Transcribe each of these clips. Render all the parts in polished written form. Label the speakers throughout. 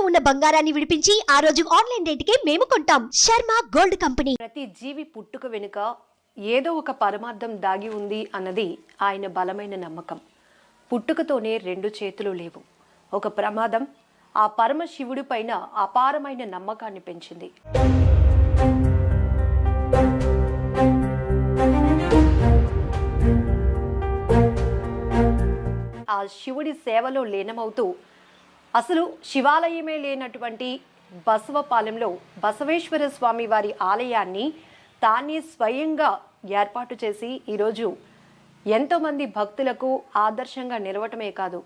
Speaker 1: ఉన్న బంగారాన్ని విడిపించి ఆ రోజు ఆన్లైన్ రేటుకే మేము కొంటాం. Sharma gold company.
Speaker 2: ప్రతి జీవి పుట్టుక వెనుక ఏదో ఒక పరమార్థం దాగి ఉంది అన్నది ఆయన బలమైన నమ్మకం. పుట్టుకతోనే రెండు చేతులు లేవు. ఒక ప్రమాదం ఆ పరమశివుడి పైన అపారమైన నమ్మకాన్ని పెంచింది. ఆ శివుడి సేవలో లీనమవుతూ అసలు శివాలయమే లేనటువంటి బసవపాలెంలో బసవేశ్వర స్వామి వారి ఆలయాన్ని తానే స్వయంగా ఏర్పాటు చేసి ఈరోజు ఎంతోమంది భక్తులకు ఆదర్శంగా నిలవటమే కాదు,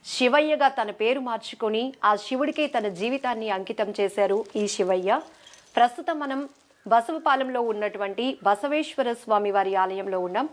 Speaker 2: శివయ్యగా తన పేరు మార్చుకొని ఆ శివుడికే తన జీవితాన్ని అంకితం చేశారు ఈ శివయ్య. ప్రస్తుతం మనం బసవపాలెంలో ఉన్నటువంటి బసవేశ్వర స్వామి వారి ఆలయంలో ఉన్నాం.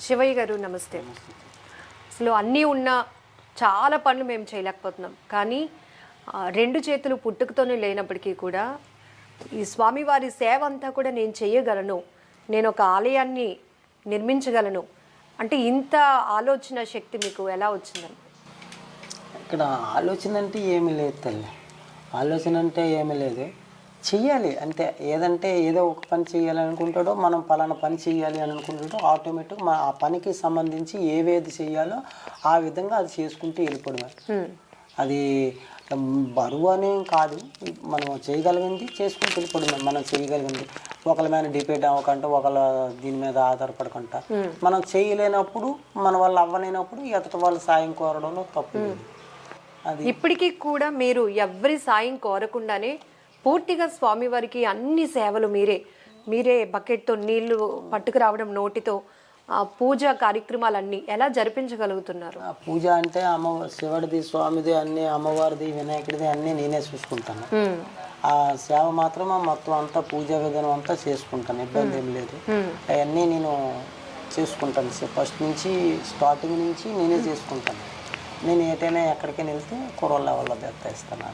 Speaker 2: శివయ్య గారు నమస్తే. అసలు అన్నీ ఉన్న చాలా పనులు మేము చేయలేకపోతున్నాం, కానీ రెండు చేతులు పుట్టుకతోనే లేనప్పటికీ కూడా ఈ స్వామివారి సేవ అంతా కూడా నేను చేయగలను, నేను ఒక ఆలయాన్ని నిర్మించగలను అంటే ఇంత ఆలోచన శక్తి మీకు ఎలా వచ్చిందని?
Speaker 3: ఇక్కడ ఆలోచన అంటే ఏమీ లేదు తల్లి, ఆలోచన అంటే ఏమీ లేదు, చెయ్యాలి అంతే. ఏదంటే ఏదో ఒక పని చేయాలి అనుకుంటాడో, మనం పలానా పని చేయాలి అని అనుకుంటాడో ఆటోమేటిక్ ఆ పనికి సంబంధించి ఏవేది చేయాలో ఆ విధంగా అది చేసుకుంటూ వెళ్ళిపోవడమే. అది బరువు అనేం కాదు, మనం చేయగలిగింది చేసుకుంటూ వెళ్ళిపోవడమే. మనం చేయగలిగింది ఒకళ్ళ మీద డిపెండ్ అవ్వకుండా, ఒకళ్ళ దీని మీద ఆధారపడకుండా, మనం చేయలేనప్పుడు, మన వల్ల అవ్వలేనప్పుడు ఎదుటి వాళ్ళ సాయం కోరడంలో తప్పు. అది
Speaker 2: ఇప్పటికీ కూడా మీరు ఎవరి సాయం కోరకుండానే పూర్తిగా స్వామివారికి అన్ని సేవలు మీరే బకెట్తో నీళ్లు పట్టుకురావడం, నోటితో పూజా కార్యక్రమాలన్నీ ఎలా జరిపించగలుగుతున్నారు?
Speaker 3: పూజ అంటే శివుడిది, స్వామిది, అన్ని అమ్మవారిది, వినాయకుడిది అన్నీ నేనే చూసుకుంటాను. ఆ సేవ మాత్రం మొత్తం అంతా పూజా విధానం అంతా చేసుకుంటాను, ఇబ్బంది ఏం లేదు. అవన్నీ నేను చేసుకుంటాను, ఫస్ట్ నుంచి స్టార్టింగ్ నుంచి నేనే చేసుకుంటాను. నేను ఏటైనా ఎక్కడికైనా వెళ్తే కుర్రోళ్ళ వల్ల బెత్తేస్తాను,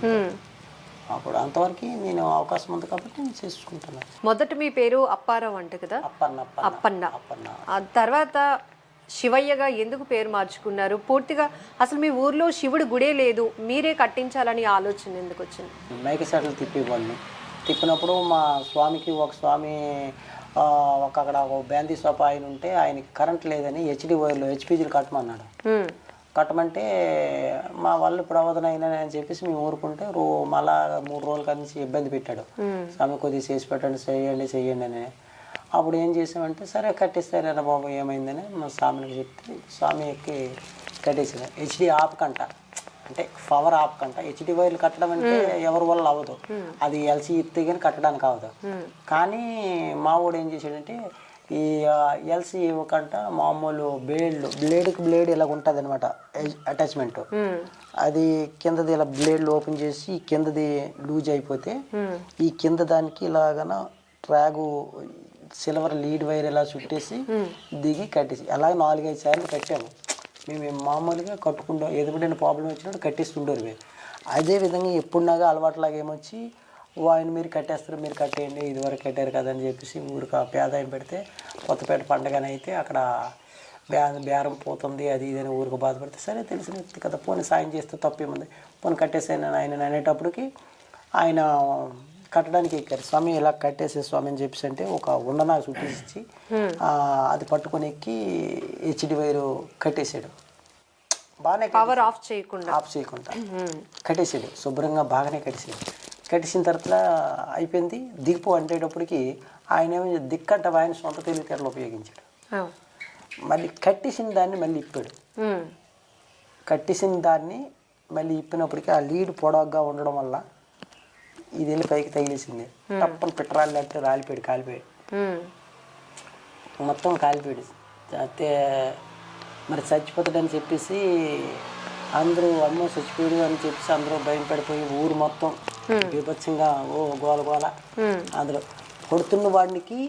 Speaker 3: అప్పుడు అంతవరకు నేను అవకాశం ఉంది కాబట్టి నేను చేసుకుంటున్నాను.
Speaker 2: మొదట మీ పేరు అప్పారావు అంట కదా? అప్పన్న. ఆ తర్వాత శివయ్యగా ఎందుకు పేరు మార్చుకున్నారు? పూర్తిగా అసలు మీ ఊర్లో శివుడు గుడే లేదు, మీరే కట్టించాలని ఆలోచన ఎందుకు వచ్చింది?
Speaker 3: మైకి సెట్లు తిప్పినప్పుడు మా స్వామికి ఒక స్వామి అక్కడ ఒక బ్యాందీ షాప్ ఆయన ఉంటే ఆయనకి కరెంట్ లేదని హెచ్డి వైర్లో హెచ్పీజీలు కట్టమన్నాడు. కట్టమంటే మా వాళ్ళు ప్రవదన అయినా అని చెప్పేసి మేము ఊరుకుంటే మళ్ళా 3 రోజుల నుంచి ఇబ్బంది పెట్టాడు. స్వామి కొద్దిగా చేసి పెట్టండి, చెయ్యండి అని. అప్పుడు ఏం చేసామంటే సరే కట్టిస్తారా బాబు ఏమైందని మా స్వామికి చెప్తే స్వామి ఎక్కి కట్టేసాడు. హెచ్డి ఆపకంట అంటే పవర్ ఆపకంట, హెచ్డి వైర్లు కట్టడం అంటే ఎవరి వల్ల అవ్వదు, అది ఎల్సీ ఇస్తే కానీ కట్టడానికి అవ్వదు. కానీ మా వాడు ఏం చేశాడంటే ఈ ఎల్సీ ఇవ్వకంట మామూలు బ్లేడ్కి బ్లేడ్ ఇలా ఉంటుంది అనమాట అటాచ్మెంట్, అది కిందది ఇలా బ్లేడ్లు ఓపెన్ చేసి కిందది లూజ్ అయిపోతే ఈ కింద దానికి ఇలాగన ట్రాగు సిల్వర్ లీడ్ వైర్ ఇలా చుట్టేసి దిగి కట్టేసి అలాగ 4-5 సార్లు కట్టాము. మేము మామూలుగా కట్టుకుంటాం, ఎదుగుడైన ప్రాబ్లం వచ్చినప్పుడు కట్టిస్తుండేవి. అదేవిధంగా ఎప్పుడున్నాగా అలవాటులాగా ఏమొచ్చి ఆయన మీరు కట్టేస్తారు, మీరు కట్టేయండి, ఇదివరకు కట్టారు కదా అని చెప్పేసి ఊరికి పేదాయం పెడితే కొత్తపేట పండగనైతే అక్కడ బేరం పోతుంది అది ఇదని ఊరికి బాధపడితే సరే తెలిసిన వ్యక్తి కదా, పోనీ సాయం చేస్తే తప్పేముంది, పోనీ కట్టేసాను ఆయన అనేటప్పటికి ఆయన కట్టడానికి ఎక్కారు. స్వామి ఇలా కట్టేసే స్వామి అని చెప్పేసి అంటే ఒక ఉండనా చుట్టేసి అది పట్టుకొని ఎక్కి హెచ్డి వైరు కట్టేసాడు. బాగానే
Speaker 2: పవర్ ఆఫ్ చేయకుండా
Speaker 3: కట్టేసాడు, శుభ్రంగా బాగానే కట్టేసాడు. కట్టేసిన తర్వాత అయిపోయింది. దిప్పు అంటేటప్పటికి ఆయన ఏమో దిక్కంట ఆయన సొంత తెలివితేటలు ఉపయోగించాడు. మళ్ళీ కట్టేసిన దాన్ని మళ్ళీ ఇప్పాడు. కట్టేసిన దాన్ని మళ్ళీ ఇప్పినప్పటికీ ఆ లీడ్ పొడవుగా ఉండడం వల్ల ఇది వెళ్ళి పైకి తగిలేసింది. తప్పని పిట్టరాళ్ళంటే కాలిపోయాడు, మొత్తం కాలిపోయాడు. అయితే మరి చచ్చిపోతాడని చెప్పేసి అందరూ అమ్మో చచ్చిపోయాడు అని చెప్పేసి అందరూ భయం పడిపోయి ఊరు మొత్తం బీభత్సంగా గోల అందులో కొడుతున్న వాడికి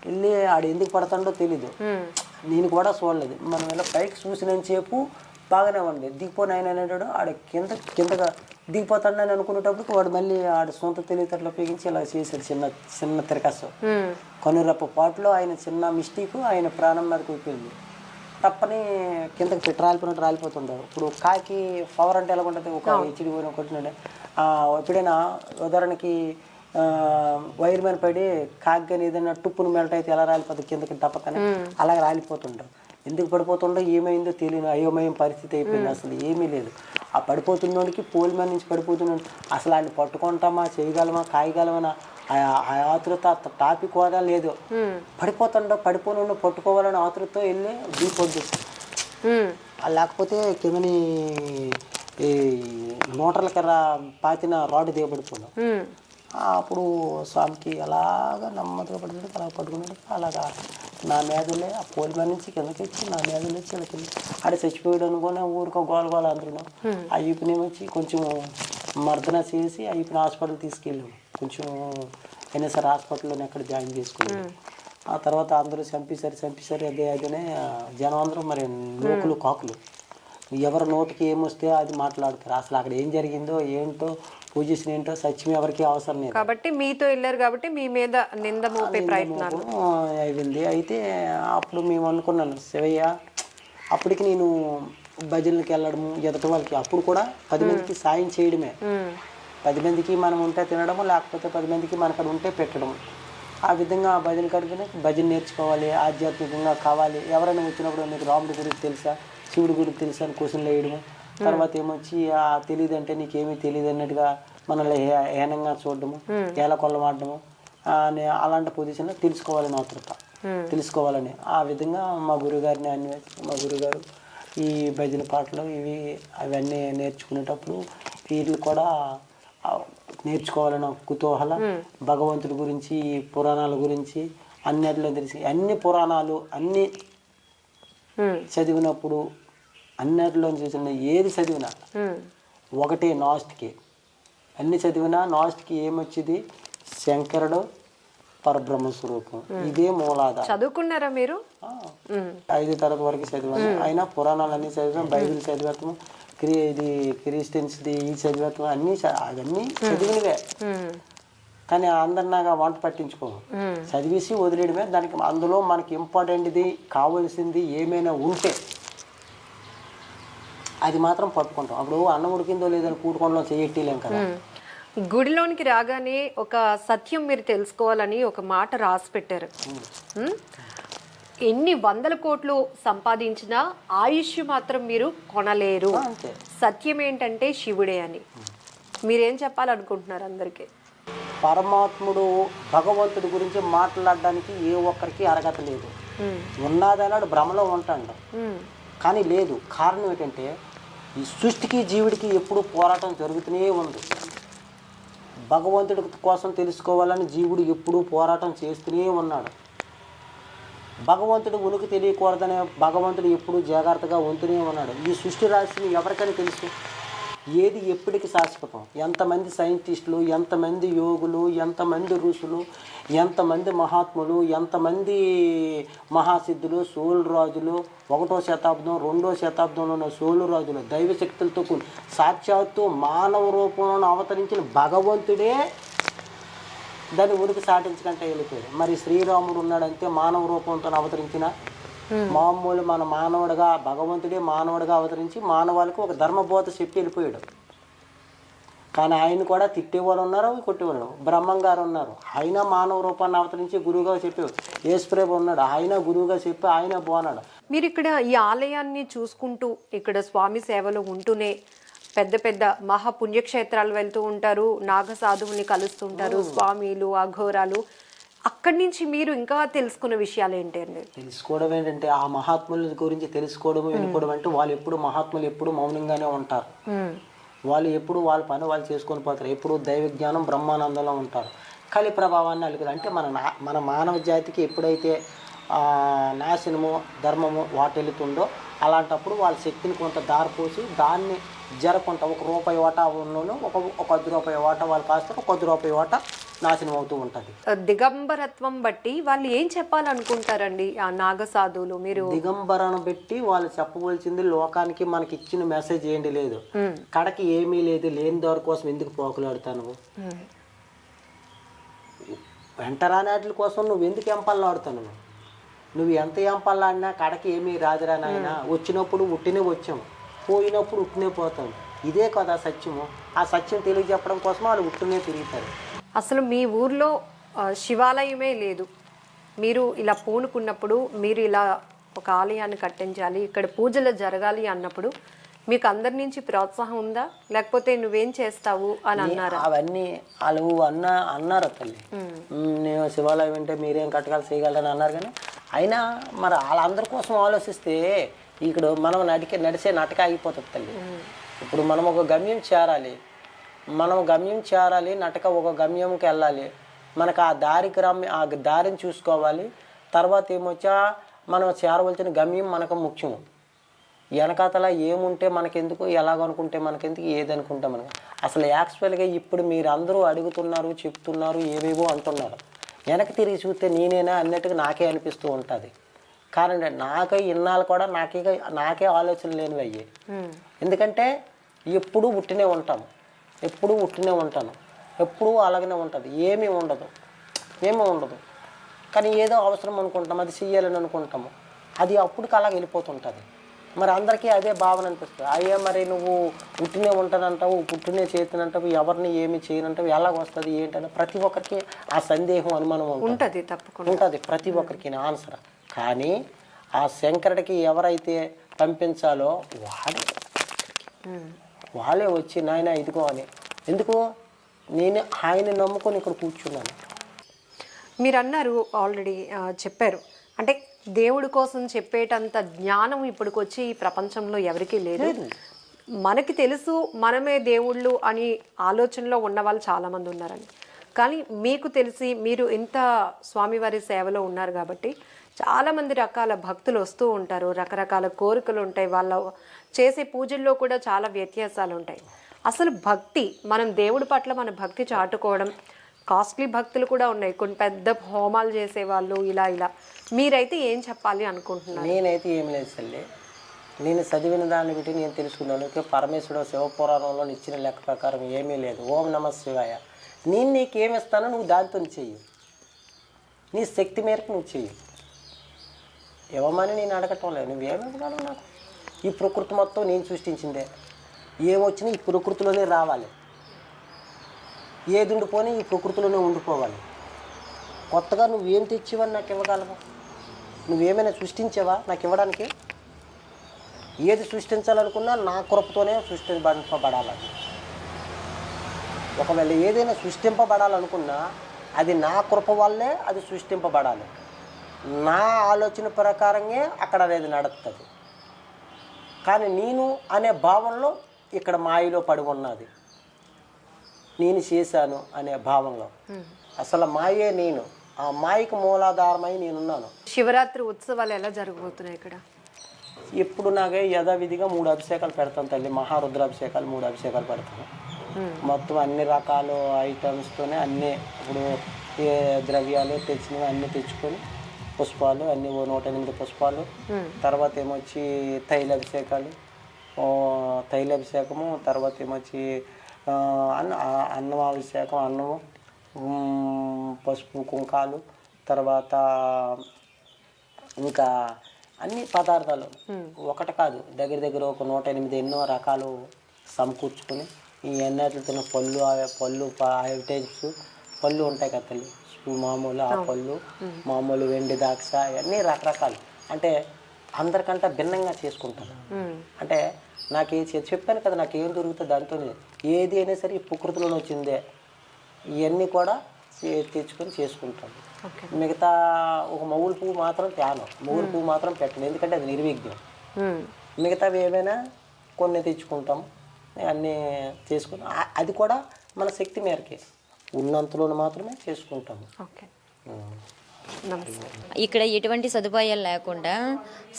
Speaker 3: వెళ్ళి ఆడు ఎందుకు పడతాడో తెలీదు, నేను కూడా చూడలేదు. మనం ఇలా పైకి చూసినంతసేపు బాగానే ఉంది, దిగిపోయిన ఆయన అనేటాడు ఆడ కిందగా దిగిపోతాడని అనుకునేటప్పుడు వాడు మళ్ళీ ఆడ సొంత తెలివితేటలు ఉపయోగించి ఇలా చేశాడు. చిన్న తిరకాసు కనురెప్ప పాటులో ఆయన చిన్న మిస్టేక్ ఆయన ప్రాణం మీదకి అయిపోయింది. తప్పని కిందకి రాలిపోయినట్టు రాలిపోతుంటారు. ఇప్పుడు కాకి పవర్ అంటే ఎలా ఉంటుంది, ఒక హెచ్డి పోయిన కొట్టినాడే. ఎప్పుడైనా ఉదాహరణకి వైర్ మీద పడి కాకి కానీ ఏదైనా టుప్పును మెల్ట్ అయితే ఎలా రాలిపోతుంది కిందకి తప్పకని అలాగే రాలిపోతుంటారు. ఎందుకు పడిపోతుండో ఏమైందో తెలియని అయోమయం పరిస్థితి అయిపోయింది. అసలు ఏమీ లేదు. ఆ పడిపోతున్నోడికి పోల్ మీద నుంచి పడిపోతున్నాడు. అసలు ఆయన పట్టుకుంటామా, చేయగలమా, కాయగలమా ఆ ఆతృత టాపిక్ కూడా లేదు. పడిపోను పట్టుకోవాలని ఆతృతతో వెళ్ళి దిగిపోద్ది. లేకపోతే కిందని ఈ మోటార్ల పాతిన రాడ్ దిగబడిపోయినాం. అప్పుడు స్వామికి అలాగా నెమ్మదిగా పడుతుంది, అలా పట్టుకున్నాడు. అలాగా నా మీదలే ఆ పోలి మీద నుంచి కిందకి వచ్చి నా మీదలు వచ్చి ఇలా కింద ఆడ చచ్చిపోయాడు అనుకుని ఊరికో గోల అంటున్నాం. అయ్యప్పనేమొచ్చి కొంచెం మర్దన చేసి అయ్యప్పని హాస్పిటల్ తీసుకెళ్ళాం. కొంచెం అయినా సరే హాస్పిటల్లోనే ఎక్కడ జాయిన్ చేసుకున్నాం. ఆ తర్వాత అందరూ చంపేశారు. అదేనే జనం అందరూ మరి లోకులు కాకులు ఎవరి నోటికి ఏమొస్తే అది మాట్లాడతారు. అసలు అక్కడ ఏం జరిగిందో ఏంటో పొజిషన్ ఏంటో సత్యం ఎవరికి అవసరం లేదు.
Speaker 2: కాబట్టి మీతో వెళ్ళారు కాబట్టి మీ మీద నింద మోపే ప్రయత్నాలు
Speaker 3: అయింది. అయితే అప్పుడు మేము అనుకున్నాను శివయ్య, అప్పటికి నేను భజనలకు వెళ్ళడము ఎదటి వాళ్ళకి అప్పుడు కూడా 10 మందికి సాయం చేయడమే. 10 మందికి మనం ఉంటే తినడము, లేకపోతే 10 మందికి మనకడ ఉంటే పెట్టడము. ఆ విధంగా భజన కడుగునే భజన నేర్చుకోవాలి, ఆధ్యాత్మికంగా కావాలి. ఎవరైనా వచ్చినప్పుడు మీకు రాముడి గురించి తెలుసా, శివుడి గురించి తెలుసా అని క్వశ్చన్లు వేయడము. తర్వాత ఏమొచ్చి తెలియదు అంటే నీకేమీ తెలియదు అన్నట్టుగా మనల్ని హేనంగా చూడడము, ఏల కొల్లమాడము. అలాంటి పొజిషన్లో తెలుసుకోవాలని ఆతృత, తెలుసుకోవాలని ఆ విధంగా మా గురుగారిని అన్వేషించి మా గురుగారు ఈ భజన పాటలు అవన్నీ నేర్చుకునేటప్పుడు వీళ్ళు కూడా నేర్చుకోవాలని కుతూహలం. భగవంతుడి గురించి, పురాణాల గురించి అన్నిటిలో తెలిసి అన్ని పురాణాలు అన్నీ చదివినప్పుడు అన్నిటిలో చూసిన ఏది చదివినా ఒకటే నాస్ట్కి. అన్ని చదివినా నాస్ట్కి ఏమొచ్చింది, శంకరుడు పరబ్రహ్మ స్వరూపం, ఇదే మూలాధారం.
Speaker 2: చదువుకున్నారా మీరు?
Speaker 3: 5వ తరగతి వరకు చదివాను. అయినా పురాణాలు అన్నీ చదివాం, బైబిల్ చదివాము, ఇది క్రిస్టియన్స్ది ఈ చదివాము, అవన్నీ చదివినవే. కానీ అందరినాగా వంట పట్టించుకోము, చదివేసి వదిలేయడమే. దానికి అందులో మనకి ఇంపార్టెంట్ది కావాల్సింది ఏమైనా ఉంటే అది మాత్రం పట్టుకుంటాం. అప్పుడు అన్నం ఉడికిందో లేదని కూడుకోవడంలో చేయట్లేం కదా.
Speaker 2: గుడిలోనికి రాగానే ఒక సత్యం మీరు తెలుసుకోవాలని ఒక మాట రాసి పెట్టారు. ఎన్ని 100 కోట్లు సంపాదించినా ఆయుష్ మాత్రం మీరు కొనలేరు. సత్యం ఏంటంటే శివుడే అని. మీరేం చెప్పాలనుకుంటున్నారు అందరికీ?
Speaker 3: పరమాత్ముడు భగవంతుడి గురించి మాట్లాడడానికి ఏ ఒక్కరికి అర్హత లేదు. ఉన్నదన్నాడు భ్రమలో ఉంటాడు, కానీ లేదు. కారణం ఏంటంటే ఈ సృష్టికి జీవుడికి ఎప్పుడు పోరాటం జరుగుతూనే ఉంది. భగవంతుడి కోసం తెలుసుకోవాలని జీవుడు ఎప్పుడూ పోరాటం చేస్తూనే ఉన్నాడు. భగవంతుడు ఉనికి తెలియకూడదనే భగవంతుడు ఎప్పుడూ జాగ్రత్తగా ఉంటూనే ఉన్నాడు. ఈ సృష్టి రాశిని ఎవరికైనా తెలుసు, ఏది ఎప్పటికి శాశ్వతం. ఎంతమంది సైంటిస్టులు, ఎంతమంది యోగులు, ఎంతమంది ఋషులు, ఎంతమంది మహాత్ములు, ఎంతమంది మహాసిద్ధులు, సోలు రాజులు, 1వ శతాబ్దం 2వ శతాబ్దంలో ఉన్న సోలు రాజులు దైవశక్తులతో కూడి సాక్షాత్తు మానవ రూపంలో అవతరించిన భగవంతుడే దాన్ని ఉనికి సాటించకంటే వెళ్ళిపోయాడు. మరి శ్రీరాముడు ఉన్నాడంటే మానవ రూపంతో అవతరించిన మామూలు మన మానవుడిగా భగవంతుడే మానవుడిగా అవతరించి మానవాళికి ఒక ధర్మబోధ చెప్పి వెళ్ళిపోయాడు. కానీ ఆయన కూడా తిట్టేవాళ్ళు ఉన్నారు, కొట్టేవాళ్ళు. బ్రహ్మం గారు ఉన్నారు, ఆయన మానవ రూపాన్ని అవతరించి గురువుగా చెప్పేవాడు. యేసుప్రభు ఉన్నాడు, ఆయన గురువుగా చెప్పి ఆయన బాగున్నాడు.
Speaker 2: మీరు ఇక్కడ ఈ ఆలయాన్ని చూసుకుంటూ ఇక్కడ స్వామి సేవలో ఉంటూనే పెద్ద పెద్ద మహాపుణ్యక్షేత్రాలు వెళ్తూ ఉంటారు, నాగ సాధువుని కలుస్తుంటారు, స్వామిలు, అఘోరాలు. అక్కడి నుంచి మీరు ఇంకా తెలుసుకున్న విషయాలు ఏంటండి?
Speaker 3: తెలుసుకోవడం ఏంటంటే ఆ మహాత్ముల గురించి తెలుసుకోవడం, వినుకోవడం. అంటే వాళ్ళు ఎప్పుడు మహాత్ములు ఎప్పుడు మౌనంగానే ఉంటారు. వాళ్ళు ఎప్పుడు వాళ్ళ పని వాళ్ళు చేసుకొని పోతారు. ఎప్పుడు దైవ జ్ఞానం బ్రహ్మానందంలో ఉంటారు. కలి ప్రభావాన్ని అలుగుతారు. అంటే మన మానవ జాతికి ఎప్పుడైతే నాశనము ధర్మము వాటెళ్తుందో అలాంటప్పుడు వాళ్ళ శక్తిని కొంత దారిపోసి దాన్ని జరగకుండా 1 రూపాయి వాటా ఉన్నోళ్ళు ఒక 10 రూపాయి వాటా వాళ్ళు కాస్తారు, 10 రూపాయి వాటా నాశనం అవుతూ ఉంటుంది.
Speaker 2: దిగంబరత్వం బట్టి వాళ్ళు ఏం చెప్పాలనుకుంటారండి ఆ నాగసాధువులు? మీరు
Speaker 3: దిగంబరను పెట్టి వాళ్ళు చెప్పవలసింది లోకానికి మనకి ఇచ్చిన మెసేజ్ ఏంటి లేదు. కడకి ఏమీ లేదు, లేని దారి కోసం ఎందుకు పోకులాడుతాను? వెంటరానాటి కోసం నువ్వు ఎందుకు ఎంపల్లాడుతాను? నువ్వు ఎంత ఎంపల్లాడినా కడకి ఏమీ రాదురా నాయన. వచ్చినప్పుడు ఉట్టినే వచ్చాము, పోయినప్పుడు ఉట్టినే పోతాము. ఇదే కదా సత్యము. ఆ సత్యం తెలియజెప్పడం కోసం వాళ్ళు ఉట్టినే తిరుగుతారు.
Speaker 2: అసలు మీ ఊర్లో శివాలయమే లేదు, మీరు ఇలా పూనుకున్నప్పుడు, మీరు ఇలా ఒక ఆలయాన్ని కట్టించాలి, ఇక్కడ పూజలు జరగాలి అన్నప్పుడు మీకు అందరి నుంచి ప్రోత్సాహం ఉందా, లేకపోతే నువ్వేం చేస్తావు అని అన్నారా?
Speaker 3: అవన్నీ వాళ్ళు అన్నారు తల్లి. నేను శివాలయం అంటే మీరేం కట్టగల చేయగలరని అన్నారు. కానీ అయినా మరి వాళ్ళందరి కోసం ఆలోచిస్తే ఇక్కడ మనం నడిచే నటక ఆగిపోతుంది తల్లి. ఇప్పుడు మనం ఒక గమ్యం చేరాలి, నటక ఒక గమ్యంకి వెళ్ళాలి. మనకు ఆ దారిని చూసుకోవాలి. తర్వాత ఏమొచ్చా మనం చేరవలసిన గమ్యం మనకు ముఖ్యం. వెనకాతల ఏముంటే మనకెందుకు, ఎలాగనుకుంటే మనకెందుకు, ఏదనుకుంటే మనకు. అసలు యాక్చువల్గా ఇప్పుడు మీరు అందరూ అడుగుతున్నారు, చెప్తున్నారు, ఏవేవో అంటున్నారు. వెనక్కి తిరిగి చూస్తే నేనేనా అన్నట్టుగా నాకే అనిపిస్తూ ఉంటుంది. కానీ నాకే ఇన్నాళ్ళు కూడా నాకే ఆలోచన లేనివి అయ్యాయి. ఎందుకంటే ఎప్పుడూ ఉట్టినే ఉంటాను, ఎప్పుడూ అలాగనే ఉంటుంది. ఏమీ ఉండదు. కానీ ఏదో అవసరం అనుకుంటాం, అది చెయ్యాలని అనుకుంటాము, అది అప్పటికి అలాగ వెళ్ళిపోతుంటుంది. మరి అందరికీ అదే భావన అనిపిస్తుంది. అయ్యే మరి నువ్వు పుట్టినే ఉంటానంటావు, పుట్టినే చేతినంటావు, ఎవరిని ఏమి చేయనంటావు, ఎలాగ వస్తుంది ఏంటని ప్రతి ఒక్కరికి ఆ సందేహం, అనుమానం ఉంటుంది. తప్పకుండా ప్రతి ఒక్కరికి ఆన్సర్. కానీ ఆ శంకరుడికి ఎవరైతే పంపించాలో వాళ్ళే వచ్చి నాయన ఇదిగో అని. ఎందుకు నేను ఆయన నమ్ముకొని ఇక్కడ కూర్చున్నాను.
Speaker 2: మీరు అన్నారు, ఆల్రెడీ చెప్పారు, అంటే దేవుడి కోసం చెప్పేటంత జ్ఞానం ఇప్పటికొచ్చి ఈ ప్రపంచంలో ఎవరికీ లేదు. మనకి తెలుసు మనమే దేవుళ్ళు అని ఆలోచనలో ఉన్న వాళ్ళు చాలామంది ఉన్నారని. కానీ మీకు తెలిసి మీరు ఇంత స్వామివారి సేవలో ఉన్నారు కాబట్టి చాలామంది రకాల భక్తులు వస్తూ ఉంటారు, రకరకాల కోరికలు ఉంటాయి, వాళ్ళ చేసే పూజల్లో కూడా చాలా వ్యత్యాసాలు ఉంటాయి. అసలు భక్తి, మనం దేవుడి పట్ల మన భక్తి చాటుకోవడం, కాస్ట్లీ భక్తులు కూడా ఉన్నాయి, కొన్ని పెద్ద హోమాలు చేసేవాళ్ళు, ఇలా మీరైతే ఏం చెప్పాలి అనుకుంటున్నారు?
Speaker 3: నేనైతే ఏం లేదు తల్లి, నేను చదివిన దాన్ని బట్టి నేను తెలుసుకున్నాను. పరమేశ్వరుడు శివపురాణంలో ఇచ్చిన లెక్క ప్రకారం ఏమీ లేదు. ఓం నమ శివాయ. నేను నీకేమిస్తానో నువ్వు దాంతో చెయ్యి, నీ శక్తి మేరకు నువ్వు చెయ్యి. ఇవ్వమని నేను అడగటం లేదు, నువ్వేమి ఇవ్వగలవు నాకు? ఈ ప్రకృతి మొత్తం నేను సృష్టించిందే, ఏమొచ్చినా ఈ ప్రకృతిలోనే రావాలి, ఏది ఉండిపోని ఈ ప్రకృతిలోనే ఉండిపోవాలి. కొత్తగా నువ్వేం తెచ్చివని నాకు ఇవ్వగలవు? నువ్వేమైనా సృష్టించావా నాకు ఇవ్వడానికి? ఏది సృష్టించాలనుకున్నా నా కృపతోనే సృష్టింపబడాలి. ఒకవేళ ఏదైనా సృష్టింపబడాలనుకున్నా అది నా కృప వల్లే అది సృష్టింపబడాలి. నా ఆలోచన ప్రకారంగా అక్కడ అనేది నడుస్తుంది. కానీ నేను అనే భావంలో ఇక్కడ మాయలో పడి ఉన్నది. నేను చేశాను అనే భావంలో అసలు మాయే నేను, ఆ మాయకు మూలాధారమై నేనున్నాను.
Speaker 2: శివరాత్రి ఉత్సవాలు ఎలా జరగబోతున్నాయి ఇక్కడ?
Speaker 3: ఇప్పుడు నాకే యథావిధిగా 3 అభిషేకాలు పెడతాను తల్లి. మహారుద్రాభిషేకాలు 3 అభిషేకాలు పెడతాను. మొత్తం అన్ని రకాల ఐటమ్స్తోనే అన్నీ, ఇప్పుడు ఏ ద్రవ్యాలు తెచ్చినవి అన్నీ తెచ్చుకొని, పుష్పాలు అన్నీ 108 పుష్పాలు, తర్వాత ఏమొచ్చి తైలాభిషేకాము, తర్వాత ఏమొచ్చి అన్నమాభిషేకం, అన్నము, పసుపు కుంకాలు, తర్వాత ఇంకా అన్ని పదార్థాలు ఒకటి కాదు, దగ్గర ఒక 108 ఎన్నో రకాలు సమకూర్చుకొని ఈ ఎన్నట్లతో పళ్ళు హెరిటేజ్ పళ్ళు ఉంటాయి కదా తల్లి, మామూలు ఆ పళ్ళు, మామూలు వెండి ద్రాక్ష, అన్నీ రకరకాలు. అంటే అందరికంటే భిన్నంగా చేసుకుంటాను. అంటే నాకు చెప్పాను కదా, నాకు ఏం దొరుకుతుంది దాంతోనే, ఏది అయినా సరే ఈ ప్రకృతిలోనే వచ్చిందే, ఇవన్నీ కూడా తెచ్చుకొని చేసుకుంటాను. మిగతా ఒక మగుడు పువ్వు మాత్రం మగుడు పువ్వు మాత్రం పెట్టను, ఎందుకంటే అది నిర్విఘ్నం. మిగతావి ఏమైనా కొన్ని తెచ్చుకుంటాం, అన్నీ చేసుకుని, అది కూడా మన శక్తి మేరకే, ఉన్నంతలో మాత్రమే చేసుకుంటాము.
Speaker 4: ఇక్కడ ఎటువంటి సదుపాయాలు లేకుండా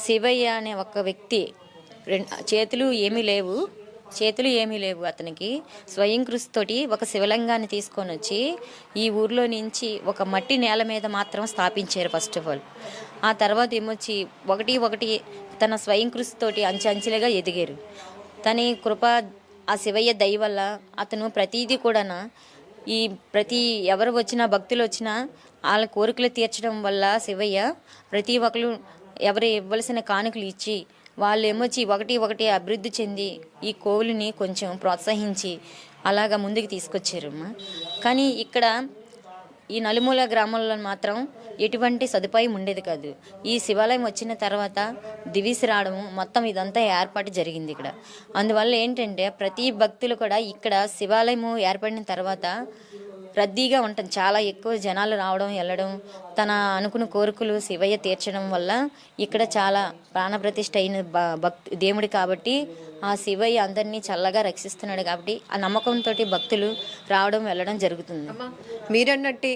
Speaker 4: శివయ్య అనే ఒక వ్యక్తి చేతులు ఏమీ లేవు, చేతులు ఏమీ లేవు అతనికి. స్వయం కృషితోటి ఒక శివలింగాన్ని తీసుకొని వచ్చి ఈ ఊర్లో నుంచి ఒక మట్టి నేల మీద మాత్రం స్థాపించారు ఫస్ట్ ఆఫ్ ఆల్. ఆ తర్వాత ఏమొచ్చి ఒకటి ఒకటి తన స్వయం కృషితోటి అంచెలుగా ఎదిగారు. తన కృప ఆ శివయ్య దయ వల్ల అతను ప్రతిదీ కూడా ప్రతి ఎవరు వచ్చినా భక్తులు వచ్చినా వాళ్ళ కోరికలు తీర్చడం వల్ల శివయ్య ప్రతి ఒక్కరు ఎవరు ఇవ్వాల్సిన కానుకలు ఇచ్చి వాళ్ళు ఏమొచ్చి ఒకటి ఒకటి అభివృద్ధి చెంది ఈ కోవిలిని కొంచెం ప్రోత్సహించి అలాగా ముందుకు తీసుకొచ్చారమ్మా. కానీ ఇక్కడ ఈ నలుమూల గ్రామాల్లో మాత్రం ఎటువంటి సదుపాయం ఉండేది కాదు. ఈ శివాలయం వచ్చిన తర్వాత దివిసి రావడం మొత్తం ఇదంతా ఏర్పాటు జరిగింది ఇక్కడ. అందువల్ల ఏంటంటే ప్రతి భక్తులు కూడా ఇక్కడ శివాలయం ఏర్పడిన తర్వాత రద్దీగా ఉంటుంది. చాలా ఎక్కువ జనాలు రావడం వెళ్ళడం, తన అనుకున్న కోరికలు శివయ్య తీర్చడం వల్ల ఇక్కడ చాలా ప్రాణప్రతిష్ఠ అయిన దేవుడి కాబట్టి ఆ శివయ్య అందరినీ చల్లగా రక్షిస్తున్నాడు కాబట్టి ఆ నమ్మకంతో భక్తులు రావడం వెళ్ళడం జరుగుతుంది.
Speaker 2: మీరన్నట్టు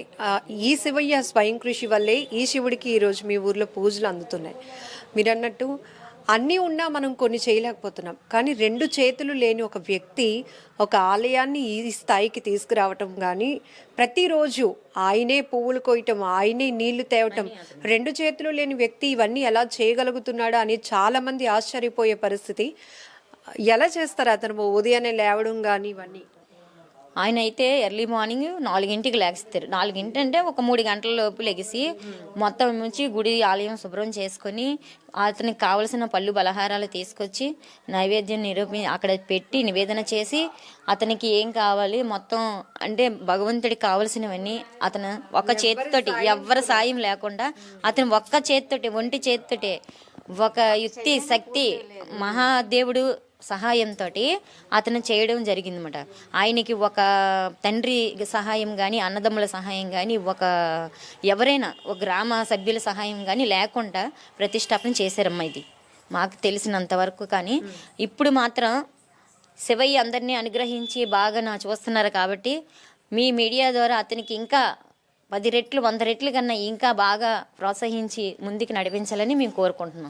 Speaker 2: ఈ శివయ్య స్వయం కృషి వల్లే ఈ శివుడికి ఈరోజు మీ ఊర్లో పూజలు అందుతున్నాయి. మీరన్నట్టు అన్నీ ఉన్నా మనం కొన్ని చేయలేకపోతున్నాం. కానీ 2 చేతులు లేని ఒక వ్యక్తి ఒక ఆలయాన్ని ఈ స్థాయికి తీసుకురావటం, కానీ ప్రతిరోజు ఆయనే పువ్వులు కోయటం, ఆయనే నీళ్లు తేవటం, 2 చేతులు లేని వ్యక్తి ఇవన్నీ ఎలా చేయగలుగుతున్నాడా అని చాలామంది ఆశ్చర్యపోయే పరిస్థితి. ఎలా చేస్తారు అతను ఉదయాన్నే లేవడం కానీ ఇవన్నీ?
Speaker 4: ఆయన అయితే ఎర్లీ మార్నింగ్ 4ంటికి లేస్తారు. 4 అంటే ఒక 3 గంటల లోపు లెగిసి మొత్తం నుంచి గుడి ఆలయం శుభ్రం చేసుకొని అతనికి కావలసిన పళ్ళు బలహారాలు తీసుకొచ్చి నైవేద్యం అక్కడ పెట్టి నివేదన చేసి అతనికి ఏం కావాలి మొత్తం అంటే భగవంతుడికి కావలసినవన్నీ అతను ఒక చేతితోటి ఎవ్వరి సాయం లేకుండా అతను ఒక్క చేతితోటి ఒంటి చేతితోటి ఒక యుక్తి శక్తి మహాదేవుడు సహాయంతో అతను చేయడం జరిగిందన్నమాట. ఆయనకి ఒక తండ్రి సహాయం కానీ అన్నదమ్ముల సహాయం కానీ ఎవరైనా ఒక గ్రామ సభ్యుల సహాయం కానీ లేకుండా ప్రతిష్టాపన చేశారమ్మా ఇది మాకు తెలిసినంత వరకు. కానీ ఇప్పుడు మాత్రం శివయ్య అందరినీ అనుగ్రహించి బాగా చూస్తున్నారు కాబట్టి మీ మీడియా ద్వారా అతనికి ఇంకా 10 రెట్లు 100 రెట్లు కన్నా ఇంకా బాగా ప్రోత్సహించి ముందుకు నడిపించాలని మేము కోరుకుంటున్నాం.